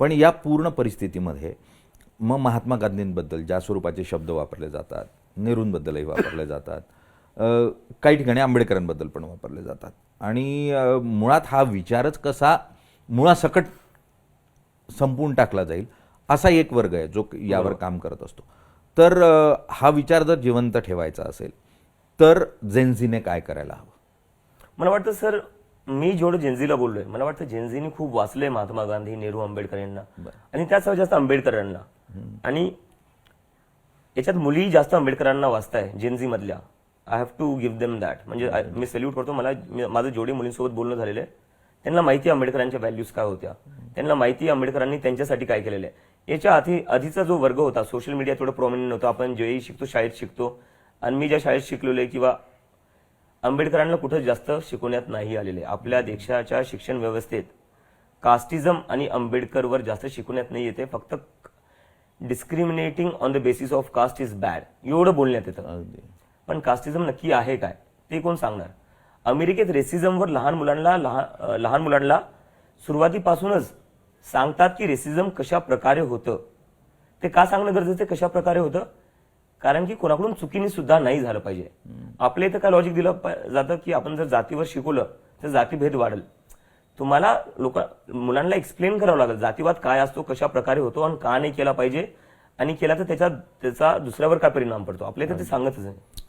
पण या पूर्ण परिस्थितीमध्ये मग महात्मा गांधींबद्दल ज्या स्वरूपाचे शब्द वापरले जातात, नेहरूंबद्दलही वापरले जातात, काही ठिकाणी आंबेडकरांबद्दल पण वापरले जातात आणि मुळात हा विचारच कसा मुळासकट संपवून टाकला जाईल असा एक वर्ग आहे जो यावर काम करत असतो. तर हा विचार जर जिवंत ठेवायचा असेल तर जेनझीने काय करायला हवं? मला वाटतं सर, मी जेवढं जेनझीला बोललोय, मला वाटतं जेनझीने खूप वाचलंय महात्मा गांधी, नेहरू, आंबेडकर यांना आणि त्याच जास्त आंबेडकरांना. आणि याच्यात मुली जास्त आंबेडकरांना वाचताय जेनझी मधल्या. I have to give them that. म्हणजे मी सॅल्यूट करतो. माझं जेवढे मुलींसोबत बोलणं झालेलं आहे त्यांना माहिती आहे आंबेडकरांच्या व्हॅल्यूज काय होत्या, त्यांना माहिती आहे आंबेडकरांनी त्यांच्यासाठी काय केलेलं आहे. याच्या आधीचा जो वर्ग होता, सोशल मीडिया थोडं प्रोमिनंट नव्हतं. आपण जेही शिकतो शाळेत शिकतो, आणि मी ज्या शाळेत शिकलेलो आहे किंवा आंबेडकरांना कुठं जास्त शिकवण्यात नाही आलेले. आपल्या देशाच्या शिक्षण व्यवस्थेत कास्टिझम आणि आंबेडकरवर जास्त शिकवण्यात नाही येते. फक्त discriminating on the basis of caste is bad एवढं बोलण्यात येतं. पण कास्टिझम नक्की आहे काय ते कोण सांगणार? अमेरिकेत रेसिझमवर लहान मुलांना सुरुवातीपासूनच सांगतात की रेसिझम कशा प्रकारे होतं. ते का सांगणं गरजेचं कशा प्रकारे होतं? कारण की कोणाकडून चुकीने सुद्धा नाही झालं पाहिजे. आपल्या इथं काय लॉजिक दिलं जातं की आपण जर जातीवर शिकवलं तर जातीभेद वाढेल. तुम्हाला मुलांना एक्सप्लेन करावं लागेल जातीवाद काय असतो, कशा प्रकारे होतो आणि का नाही केला पाहिजे, आणि केला तर त्याचा दुसऱ्यावर काय परिणाम पडतो. आपल्या इथं ते सांगतच नाही.